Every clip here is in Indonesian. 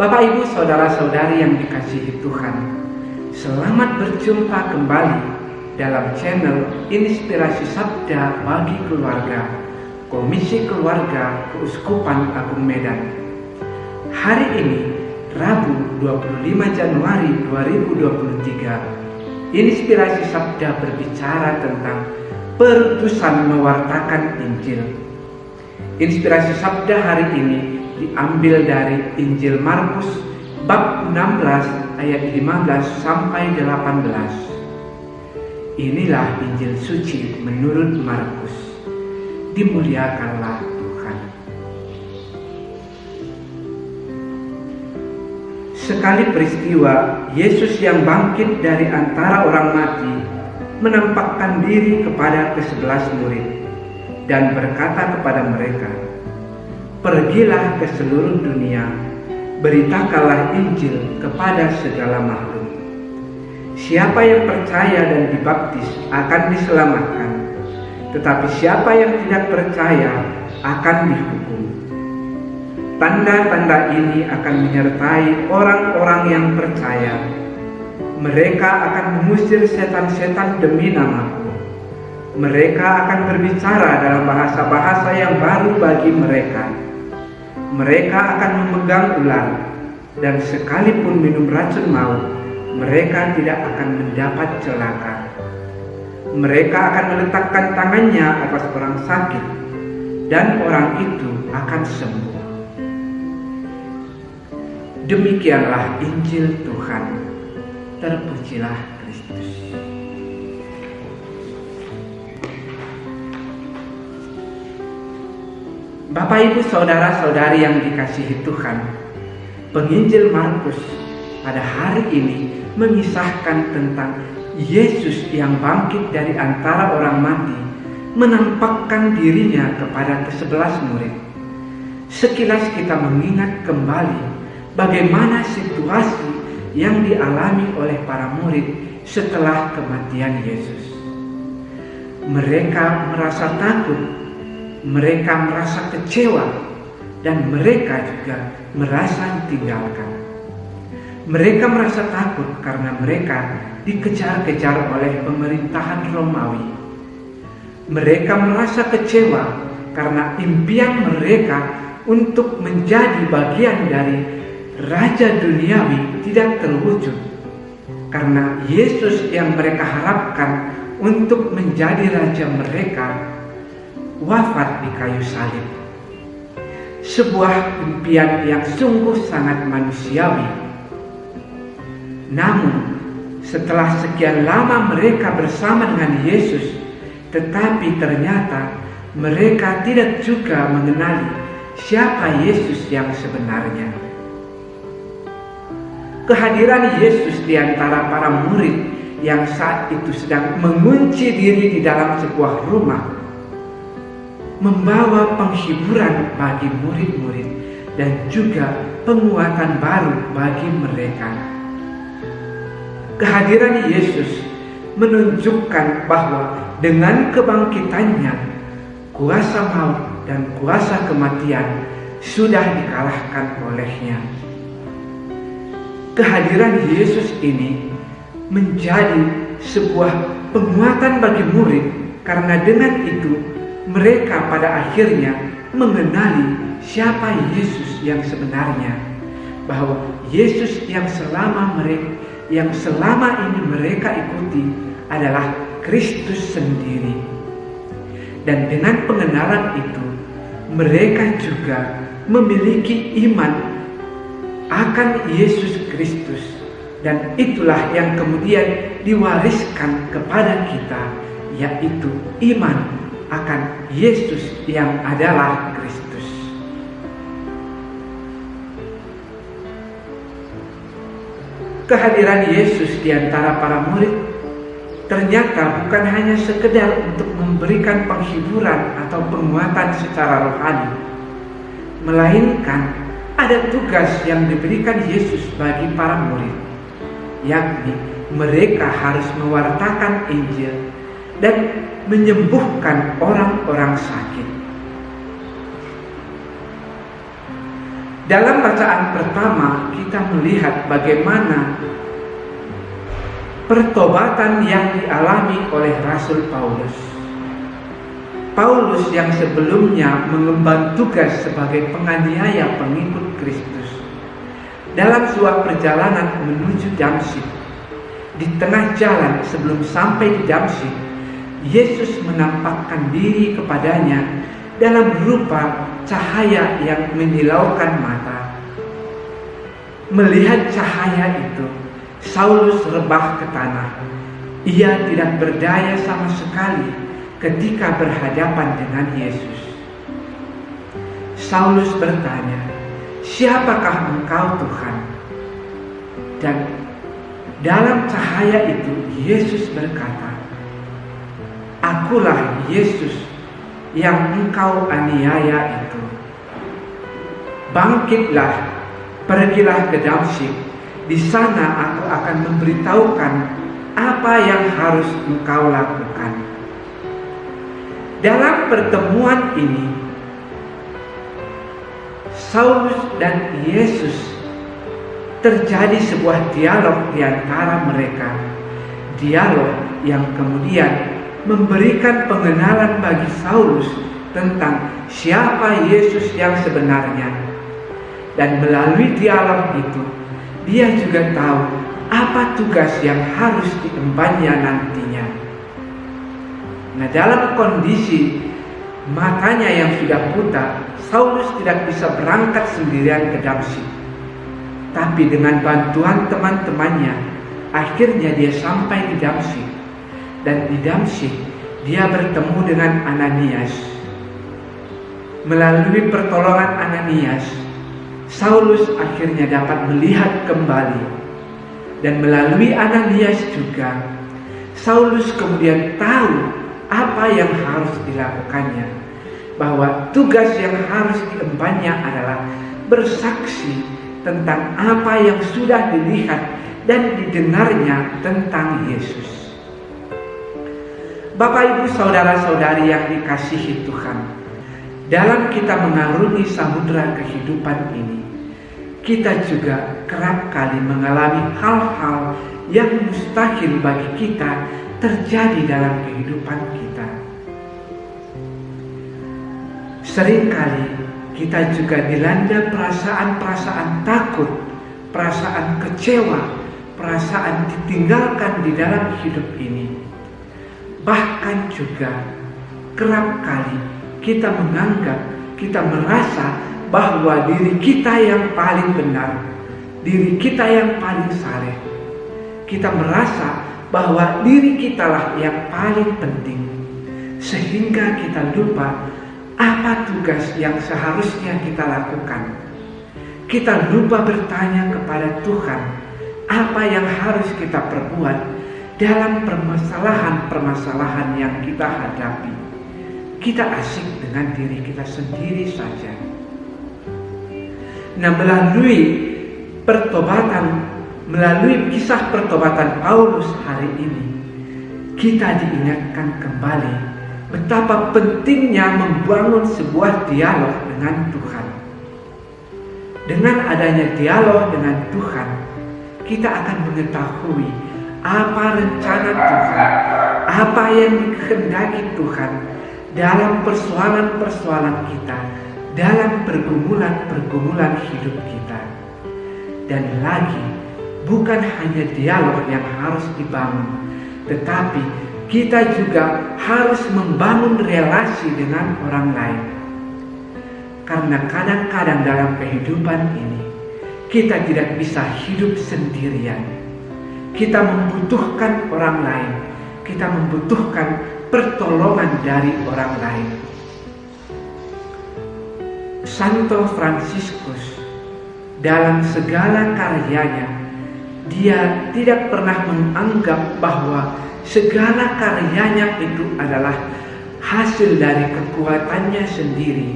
Bapak, Ibu, saudara-saudari yang dikasihi Tuhan, selamat berjumpa kembali dalam channel Inspirasi Sabda bagi Keluarga, Komisi Keluarga Keuskupan Agung Medan. Hari ini, Rabu 25 Januari 2023, Inspirasi Sabda berbicara tentang perutusan mewartakan Injil. Inspirasi Sabda hari ini diambil dari Injil Markus bab 16 ayat 15 sampai 18. Inilah Injil suci menurut Markus. Dimuliakanlah Tuhan. Sekali peristiwa, Yesus yang bangkit dari antara orang mati menampakkan diri kepada ke-11 murid dan berkata kepada mereka, "Pergilah ke seluruh dunia, beritakanlah Injil kepada segala makhluk. Siapa yang percaya dan dibaptis akan diselamatkan, tetapi siapa yang tidak percaya akan dihukum. Tanda-tanda ini akan menyertai orang-orang yang percaya. Mereka akan mengusir setan-setan demi namaku. Mereka akan berbicara dalam bahasa-bahasa yang baru bagi mereka. Mereka akan memegang ular, dan sekalipun minum racun maut, mereka tidak akan mendapat celaka. Mereka akan meletakkan tangannya atas orang sakit, dan orang itu akan sembuh." Demikianlah Injil Tuhan. Terpujilah Kristus. Bapak, Ibu, saudara-saudari yang dikasihi Tuhan, penginjil Markus pada hari ini mengisahkan tentang Yesus yang bangkit dari antara orang mati, menampakkan dirinya kepada ke-11 murid. Sekilas kita mengingat kembali bagaimana situasi yang dialami oleh para murid setelah kematian Yesus. Mereka merasa takut, mereka merasa kecewa, dan mereka juga merasa ditinggalkan. Mereka merasa takut karena mereka dikejar-kejar oleh pemerintahan Romawi. Mereka merasa kecewa karena impian mereka untuk menjadi bagian dari Raja Duniawi tidak terwujud, karena Yesus yang mereka harapkan untuk menjadi Raja mereka wafat di kayu salib. Sebuah impian yang sungguh sangat manusiawi. Namun, setelah sekian lama mereka bersama dengan Yesus, tetapi ternyata mereka tidak juga mengenali siapa Yesus yang sebenarnya. Kehadiran Yesus di antara para murid yang saat itu sedang mengunci diri di dalam sebuah rumah membawa penghiburan bagi murid-murid dan juga penguatan baru bagi mereka. Kehadiran Yesus menunjukkan bahwa dengan kebangkitannya, kuasa maut dan kuasa kematian sudah dikalahkan olehnya. Kehadiran Yesus ini menjadi sebuah penguatan bagi murid, karena dengan itu mereka pada akhirnya mengenali siapa Yesus yang sebenarnya, bahwa Yesus yang selama ini mereka ikuti adalah Kristus sendiri. Dan dengan pengenalan itu, mereka juga memiliki iman akan Yesus Kristus, dan itulah yang kemudian diwariskan kepada kita, yaitu iman akan Yesus yang adalah Kristus. Kehadiran Yesus di antara para murid ternyata bukan hanya sekedar untuk memberikan penghiburan atau penguatan secara rohani, melainkan ada tugas yang diberikan Yesus bagi para murid, yakni mereka harus mewartakan Injil dan menyembuhkan orang-orang sakit. Dalam bacaan pertama kita melihat bagaimana pertobatan yang dialami oleh Rasul Paulus. Paulus yang sebelumnya mengemban tugas sebagai penganiaya pengikut Kristus. Dalam sebuah perjalanan menuju Damsyik, di tengah jalan sebelum sampai di Damsyik, Yesus menampakkan diri kepadanya dalam rupa cahaya yang menyilaukan mata. Melihat cahaya itu, Saulus rebah ke tanah. Ia tidak berdaya sama sekali ketika berhadapan dengan Yesus. Saulus bertanya, "Siapakah engkau, Tuhan?" Dan dalam cahaya itu Yesus berkata, "Akulah Yesus yang engkau aniaya itu. Bangkitlah, pergilah ke Damsyik. Di sana aku akan memberitahukan apa yang harus engkau lakukan." Dalam pertemuan ini, Saulus dan Yesus terjadi sebuah dialog di antara mereka. Dialog yang kemudian memberikan pengenalan bagi Saulus tentang siapa Yesus yang sebenarnya. Dan melalui dialog itu, dia juga tahu apa tugas yang harus diembannya nantinya. Nah, dalam kondisi matanya yang sudah buta, Saulus tidak bisa berangkat sendirian ke Damsyik. Tapi dengan bantuan teman-temannya, akhirnya dia sampai di Damsyik. Dan di Damsyik, dia bertemu dengan Ananias. Melalui pertolongan Ananias, Saulus akhirnya dapat melihat kembali. Dan melalui Ananias juga, Saulus kemudian tahu apa yang harus dilakukannya, bahwa tugas yang harus diembannya adalah bersaksi tentang apa yang sudah dilihat dan didengarnya tentang Yesus. Bapak, Ibu, saudara-saudari yang dikasihi Tuhan, dalam kita mengarungi samudera kehidupan ini, kita juga kerap kali mengalami hal-hal yang mustahil bagi kita terjadi dalam kehidupan kita. Seringkali kita juga dilanda perasaan-perasaan takut, perasaan kecewa, perasaan ditinggalkan di dalam hidup ini. Bahkan juga kerap kali kita menganggap, kita merasa bahwa diri kita yang paling benar, diri kita yang paling saleh. Kita merasa bahwa diri kitalah yang paling penting, sehingga kita lupa apa tugas yang seharusnya kita lakukan. Kita lupa bertanya kepada Tuhan apa yang harus kita perbuat dalam permasalahan-permasalahan yang kita hadapi. Kita asik dengan diri kita sendiri saja. Nah, melalui kisah pertobatan Paulus hari ini, kita diingatkan kembali betapa pentingnya membangun sebuah dialog dengan Tuhan. Dengan adanya dialog dengan Tuhan, kita akan mengetahui apa rencana Tuhan, apa yang dikehendaki Tuhan dalam persoalan-persoalan kita, dalam pergumulan-pergumulan hidup kita. Dan lagi, bukan hanya dialog yang harus dibangun, tetapi kita juga harus membangun relasi dengan orang lain. Karena kadang-kadang dalam kehidupan ini, kita tidak bisa hidup sendirian. Kita membutuhkan orang lain. Kita membutuhkan pertolongan dari orang lain. Santo Fransiskus dalam segala karyanya, dia tidak pernah menganggap bahwa segala karyanya itu adalah hasil dari kekuatannya sendiri,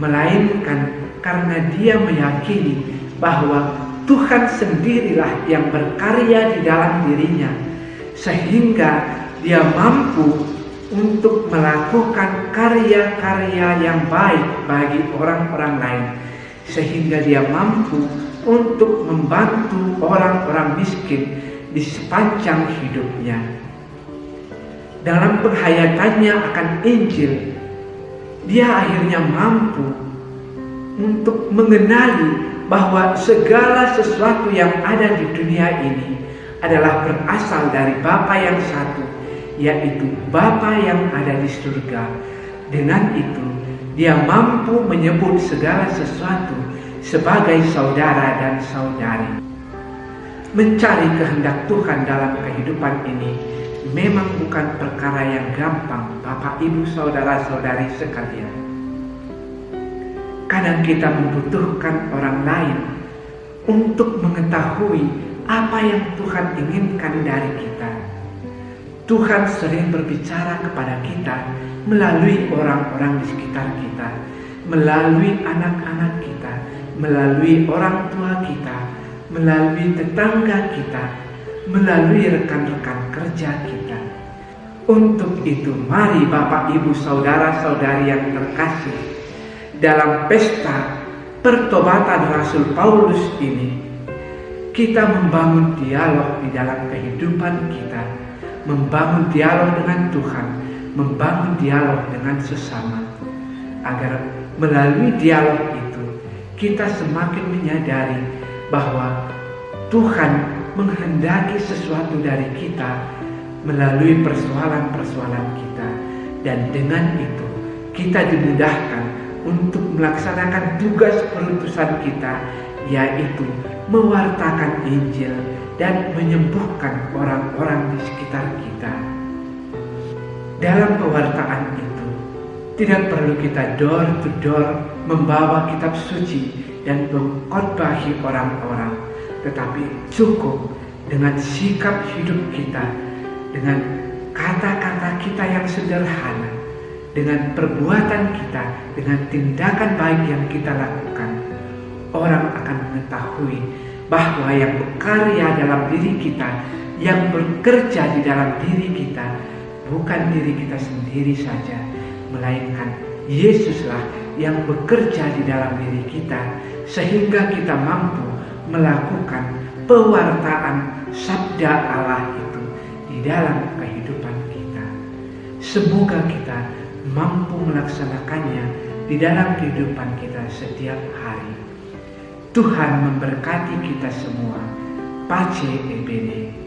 melainkan karena dia meyakini bahwa Tuhan sendirilah yang berkarya di dalam dirinya, sehingga dia mampu untuk melakukan karya-karya yang baik bagi orang-orang lain, sehingga dia mampu untuk membantu orang-orang miskin di sepanjang hidupnya. Dalam penghayatannya akan Injil, dia akhirnya mampu untuk mengenali bahwa segala sesuatu yang ada di dunia ini adalah berasal dari Bapa yang satu, yaitu Bapa yang ada di surga. Dengan itu, dia mampu menyebut segala sesuatu sebagai saudara dan saudari. Mencari kehendak Tuhan dalam kehidupan ini memang bukan perkara yang gampang, Bapak, Ibu, saudara-saudari sekalian. Kadang kita membutuhkan orang lain untuk mengetahui apa yang Tuhan inginkan dari kita. Tuhan sering berbicara kepada kita melalui orang-orang di sekitar kita, melalui anak-anak kita, melalui orang tua kita, melalui tetangga kita, melalui rekan-rekan kerja kita. Untuk itu, mari Bapak, Ibu, saudara-saudari yang terkasih, dalam pesta pertobatan Rasul Paulus ini, kita membangun dialog di dalam kehidupan kita, membangun dialog dengan Tuhan, membangun dialog dengan sesama, agar melalui dialog itu kita semakin menyadari bahwa Tuhan menghendaki sesuatu dari kita melalui persoalan-persoalan kita, dan dengan itu kita dimudahkan untuk melaksanakan tugas perutusan kita, yaitu mewartakan Injil dan menyembuhkan orang-orang di sekitar kita. Dalam pewartaan itu tidak perlu kita door to door membawa kitab suci dan mengkhotbahi orang-orang, tetapi cukup dengan sikap hidup kita, dengan kata-kata kita yang sederhana, dengan perbuatan kita, dengan tindakan baik yang kita lakukan, orang akan mengetahui bahwa yang berkarya dalam diri kita, yang bekerja di dalam diri kita, bukan diri kita sendiri saja, melainkan Yesuslah yang bekerja di dalam diri kita, sehingga kita mampu melakukan pewartaan sabda Allah itu di dalam kehidupan kita. Semoga kita mampu melaksanakannya di dalam kehidupan kita setiap hari. Tuhan memberkati kita semua. Pace EBD.